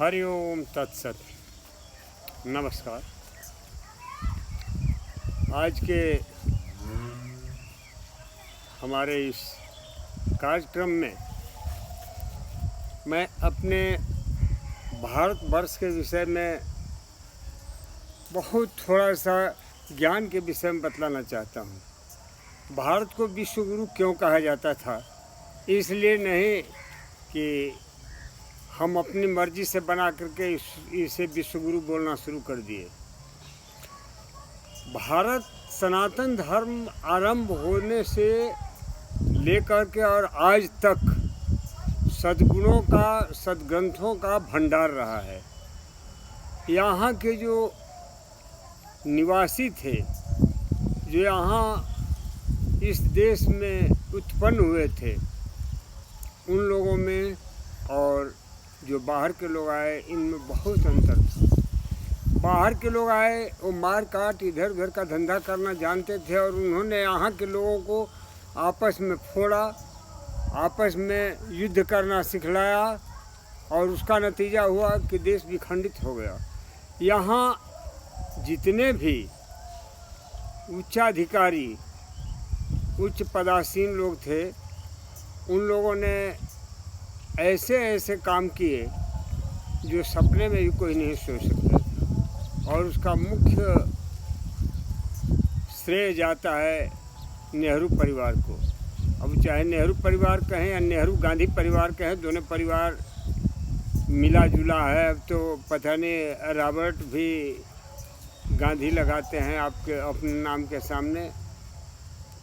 हरिओम तत्सत। नमस्कार। आज के हमारे इस कार्यक्रम में मैं अपने भारतवर्ष के विषय में बहुत थोड़ा सा ज्ञान के विषय में बतलाना चाहता हूँ। भारत को विश्व गुरु क्यों कहा जाता था? इसलिए नहीं कि हम अपनी मर्जी से बना करके इसे विश्व गुरु बोलना शुरू कर दिए। भारत सनातन धर्म आरंभ होने से लेकर के और आज तक सद्गुणों का, सद्ग्रंथों का भंडार रहा है। यहाँ के जो निवासी थे, जो यहाँ इस देश में उत्पन्न हुए थे, उन लोगों में और जो बाहर के लोग आए, इनमें बहुत अंतर था। बाहर के लोग आए, वो मार काट इधर उधर का धंधा करना जानते थे और उन्होंने यहाँ के लोगों को आपस में फोड़ा, आपस में युद्ध करना सिखलाया और उसका नतीजा हुआ कि देश विखंडित हो गया। यहाँ जितने भी उच्चाधिकारी, उच्च पदासीन लोग थे, उन लोगों ने ऐसे ऐसे काम किए जो सपने में भी कोई नहीं सोच सकता था। और उसका मुख्य श्रेय जाता है नेहरू परिवार को। अब चाहे नेहरू परिवार कहें या नेहरू गांधी परिवार कहें, दोनों परिवार मिला जुला है। अब तो पता नहीं, रॉबर्ट भी गांधी लगाते हैं आपके अपने नाम के सामने।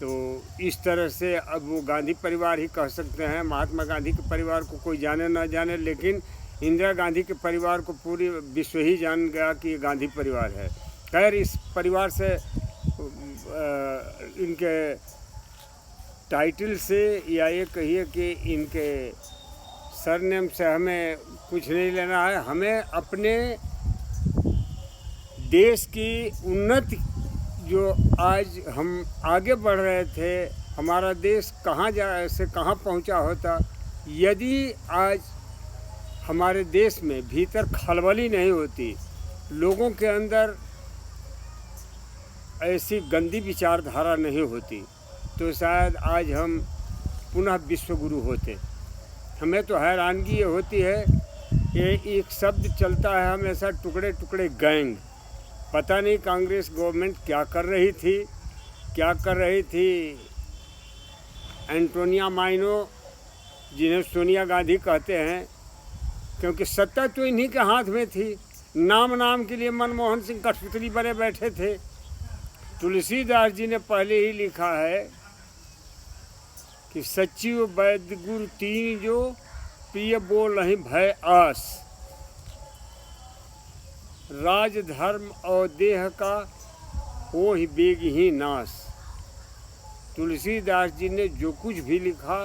तो इस तरह से अब वो गांधी परिवार ही कह सकते हैं। महात्मा गांधी के परिवार को कोई जाने ना जाने, लेकिन इंदिरा गांधी के परिवार को पूरी विश्व ही जान गया कि ये गांधी परिवार है। खैर, इस परिवार से इनके टाइटल से या ये कहिए कि इनके सरनेम से हमें कुछ नहीं लेना है। हमें अपने देश की उन्नति, जो आज हम आगे बढ़ रहे थे, हमारा देश कहाँ से कहाँ पहुँचा होता यदि आज हमारे देश में भीतर खलबली नहीं होती, लोगों के अंदर ऐसी गंदी विचारधारा नहीं होती, तो शायद आज हम पुनः विश्व गुरु होते। हमें तो हैरानगी ये होती है कि एक शब्द चलता है हमेशा, टुकड़े टुकड़े गैंग। पता नहीं कांग्रेस गवर्नमेंट क्या कर रही थी। एंटोनिया माइनो, जिन्हें सोनिया गांधी कहते हैं, क्योंकि सत्ता तो इन्हीं के हाथ में थी। नाम के लिए मनमोहन सिंह कठपुतली बने बैठे थे। तुलसीदास जी ने पहले ही लिखा है कि सचिव वैद्य गुरु तीन जो, प्रिय बोल नहीं भय आस। राज धर्म और देह का हो ही बेग ही नाश। तुलसीदास जी ने जो कुछ भी लिखा,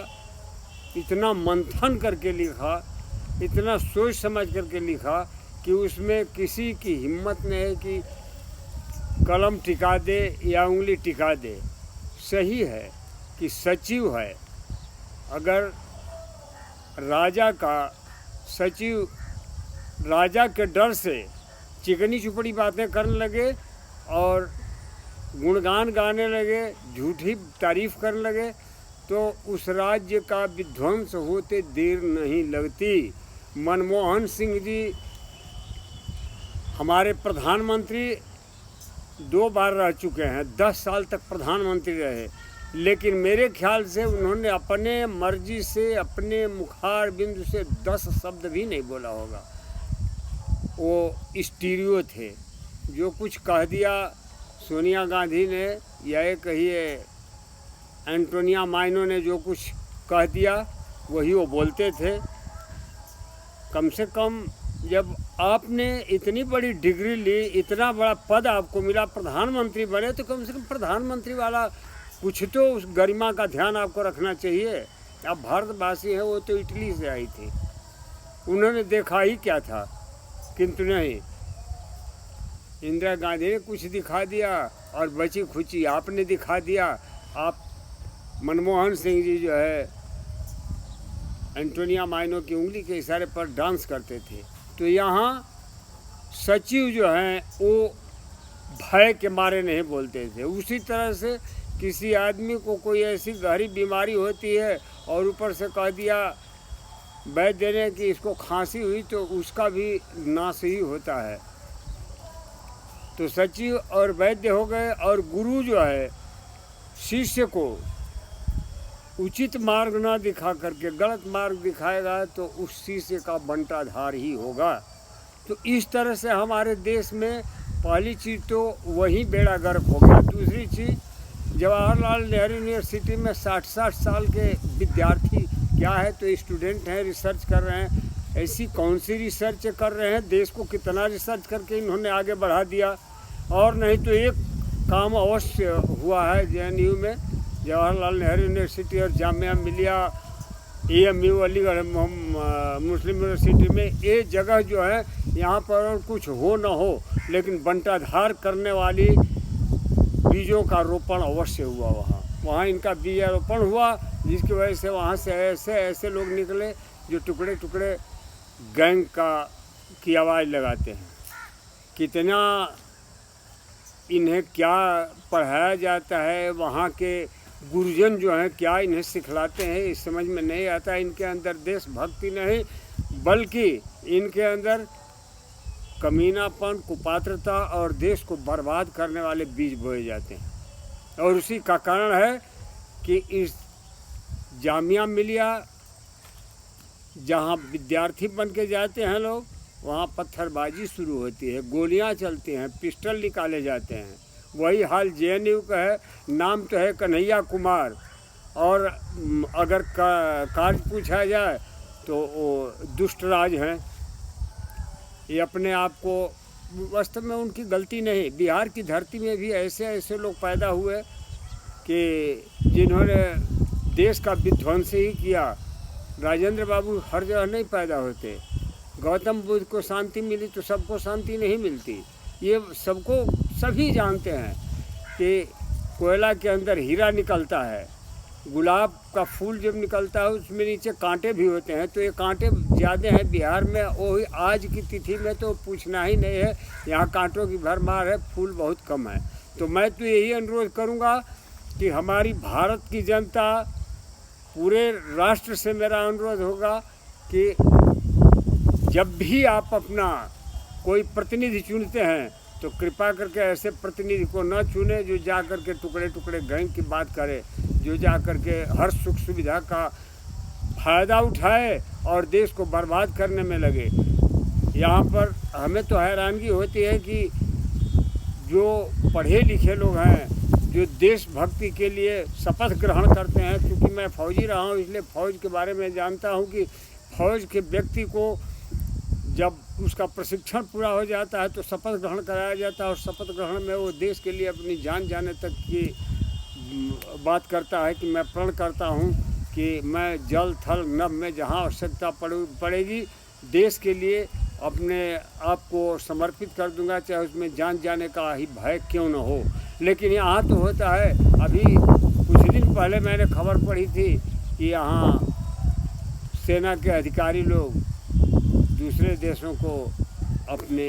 इतना मंथन करके लिखा, इतना सोच समझ करके लिखा कि उसमें किसी की हिम्मत नहीं है कि कलम टिका दे या उंगली टिका दे। सही है कि सचिव है, अगर राजा का सचिव राजा के डर से चिकनी चुपड़ी बातें करने लगे और गुणगान गाने लगे, झूठी तारीफ करने लगे, तो उस राज्य का विध्वंस होते देर नहीं लगती। मनमोहन सिंह जी हमारे प्रधानमंत्री 2 बार रह चुके हैं, 10 साल तक प्रधानमंत्री रहे, लेकिन मेरे ख्याल से उन्होंने अपने मर्जी से, अपने मुखार बिंदु से 10 शब्द भी नहीं बोला होगा। वो स्टीरियो थे। जो कुछ कह दिया सोनिया गांधी ने, या ये कहिए एंटोनिया माइनो ने जो कुछ कह दिया, वही वो बोलते थे। कम से कम जब आपने इतनी बड़ी डिग्री ली, इतना बड़ा पद आपको मिला, प्रधानमंत्री बने, तो कम से कम प्रधानमंत्री वाला कुछ तो उस गरिमा का ध्यान आपको रखना चाहिए। आप भारतवासी हैं, वो तो इटली से आई थी, उन्होंने देखा ही क्या था। किंतु नहीं, इंदिरा गांधी ने कुछ दिखा दिया और बची खुची आपने दिखा दिया। आप मनमोहन सिंह जी जो है एंटोनिया माइनो की उंगली के इशारे पर डांस करते थे। तो यहाँ सचिव जो हैं वो भय के मारे नहीं बोलते थे। उसी तरह से किसी आदमी को कोई ऐसी गहरी बीमारी होती है और ऊपर से कह दिया वैद्य ने कि इसको खांसी हुई, तो उसका भी नाश ही होता है। तो सचिव और वैद्य हो गए, और गुरु जो है शिष्य को उचित मार्ग ना दिखा करके गलत मार्ग दिखाएगा तो उस शिष्य का बंटाधार ही होगा। तो इस तरह से हमारे देश में पहली चीज़ तो वही बेड़ा गर्क हो गया। दूसरी चीज़, जवाहरलाल नेहरू यूनिवर्सिटी में 60-60 साल के विद्यार्थी क्या है तो स्टूडेंट हैं, रिसर्च कर रहे हैं। ऐसी कौन सी रिसर्च कर रहे हैं, देश को कितना रिसर्च करके इन्होंने आगे बढ़ा दिया। और नहीं तो एक काम अवश्य हुआ है JNU में, जवाहरलाल नेहरू यूनिवर्सिटी और जामिया मिलिया AMU अलीगढ़ मुस्लिम यूनिवर्सिटी में, ये जगह जो है यहाँ पर और कुछ हो न हो लेकिन बंटाधार करने वाली बीजों का रोपण अवश्य हुआ। वहाँ इनका बीजारोपण हुआ, जिसकी वजह से वहाँ से ऐसे ऐसे लोग निकले जो टुकड़े टुकड़े गैंग की आवाज़ लगाते हैं। कितना इन्हें क्या पढ़ाया जाता है, वहाँ के गुरुजन जो हैं क्या इन्हें सिखलाते हैं, इस समझ में नहीं आता। इनके अंदर देशभक्ति नहीं बल्कि इनके अंदर कमीनापन, कुपात्रता और देश को बर्बाद करने वाले बीज बोए जाते हैं। और उसी का कारण है कि इस जामिया मिलिया जहाँ विद्यार्थी बन के जाते हैं लोग, वहाँ पत्थरबाजी शुरू होती है, गोलियाँ चलती हैं, पिस्टल निकाले जाते हैं। वही हाल JNU का है। नाम तो है कन्हैया कुमार, और अगर कार्य पूछा जाए तो वो दुष्टराज हैं। ये अपने आप को, वास्तव में उनकी गलती नहीं, बिहार की धरती में भी ऐसे ऐसे लोग पैदा हुए कि जिन्होंने देश का विध्वंस ही किया। राजेंद्र बाबू हर जगह नहीं पैदा होते। गौतम बुद्ध को शांति मिली तो सबको शांति नहीं मिलती। ये सबको सभी जानते हैं कि कोयला के अंदर हीरा निकलता है, गुलाब का फूल जब निकलता है उसमें नीचे कांटे भी होते हैं। तो ये कांटे ज़्यादा हैं बिहार में, वो आज की तिथि में तो पूछना ही नहीं है, यहाँ कांटों की भरमार है, फूल बहुत कम है। तो मैं तो यही अनुरोध करूँगा कि हमारी भारत की जनता, पूरे राष्ट्र से मेरा अनुरोध होगा कि जब भी आप अपना कोई प्रतिनिधि चुनते हैं तो कृपा करके ऐसे प्रतिनिधि को न चुने जो जा कर के टुकड़े टुकड़े गैंग की बात करे, जो जा कर के हर सुख सुविधा का फ़ायदा उठाए और देश को बर्बाद करने में लगे। यहाँ पर हमें तो हैरानगी होती है कि जो पढ़े लिखे लोग हैं, जो देशभक्ति के लिए शपथ ग्रहण करते हैं, क्योंकि मैं फौजी रहा हूँ इसलिए फ़ौज के बारे में जानता हूँ कि फ़ौज के व्यक्ति को जब उसका प्रशिक्षण पूरा हो जाता है तो शपथ ग्रहण कराया जाता है, और शपथ ग्रहण में वो देश के लिए अपनी जान जाने तक की बात करता है कि मैं प्रण करता हूँ कि मैं जल थल नभ में जहाँ आवश्यकता पड़ेगी देश के लिए अपने आप को समर्पित कर दूंगा, चाहे उसमें जान जाने का ही भय क्यों न हो। लेकिन यहाँ तो होता है, अभी कुछ दिन पहले मैंने खबर पढ़ी थी कि यहाँ सेना के अधिकारी लोग दूसरे देशों को अपने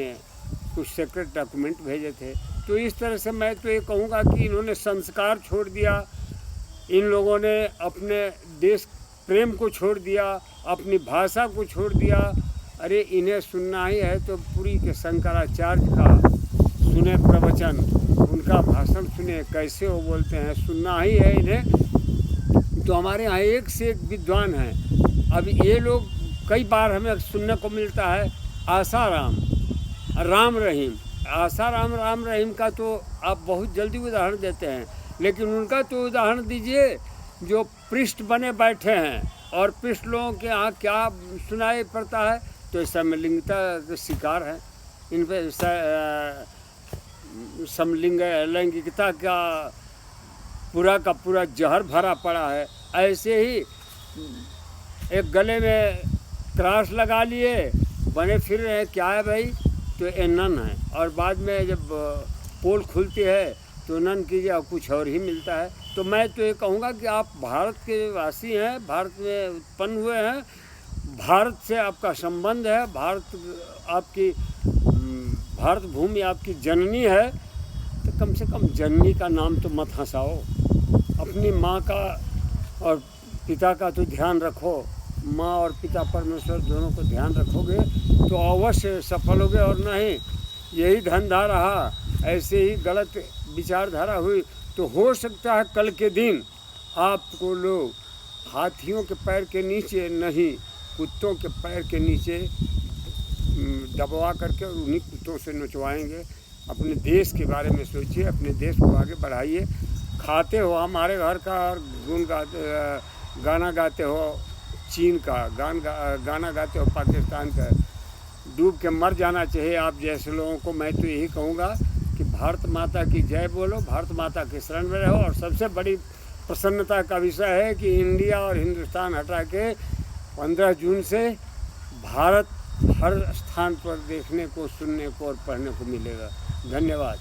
कुछ सीक्रेट डॉक्यूमेंट भेजे थे। तो इस तरह से मैं तो ये कहूँगा कि इन्होंने संस्कार छोड़ दिया, इन लोगों ने अपने देश प्रेम को छोड़ दिया, अपनी भाषा को छोड़ दिया। अरे इन्हें सुनना ही है तो पूरी के शंकराचार्य का सुने प्रवचन, उनका भाषण सुने, कैसे वो बोलते हैं, सुनना ही है इन्हें। तो हमारे यहाँ एक से एक विद्वान हैं। अब ये लोग कई बार हमें सुनने को मिलता है आसाराम, राम रहीम। आसाराम, राम रहीम का तो आप बहुत जल्दी उदाहरण देते हैं, लेकिन उनका तो उदाहरण दीजिए जो पृष्ठ बने बैठे हैं, और पृष्ठ लोगों के यहाँ क्या सुनाई पड़ता है, तो समलिंगता के शिकार है, इन पर लैंगिकता का पूरा जहर भरा पड़ा है। ऐसे ही एक गले में त्रास लगा लिए बने फिर रहे, क्या है भाई, तो ये नन है, और बाद में जब पोल खुलती है तो नन कीजिए कुछ और ही मिलता है। तो मैं तो ये कहूँगा कि आप भारत के वासी हैं, भारत में उत्पन्न हुए हैं, भारत से आपका संबंध है, आपकी भारत भूमि आपकी जननी है, तो कम से कम जननी का नाम तो मत हंसाओ। अपनी माँ का और पिता का तो ध्यान रखो। माँ और पिता परमेश्वर दोनों को ध्यान रखोगे तो अवश्य सफल होगे, और नहीं यही धंधा रहा, ऐसे ही गलत विचारधारा हुई तो हो सकता है कल के दिन आपको लोग हाथियों के पैर के नीचे नहीं, कुत्तों के पैर के नीचे दबवा करके उन्हीं कुत्तों से नचवाएंगे। अपने देश के बारे में सोचिए, अपने देश को आगे बढ़ाइए। खाते हो हमारे घर का और गाना गाते हो चीन का, गाना गाते हो पाकिस्तान का। डूब के मर जाना चाहिए आप जैसे लोगों को। मैं तो यही कहूँगा कि भारत माता की जय बोलो, भारत माता के शरण में रहो। और सबसे बड़ी प्रसन्नता का विषय है कि इंडिया और हिंदुस्तान हटा के 15 जून से भारत हर स्थान पर देखने को, सुनने को और पढ़ने को मिलेगा। धन्यवाद।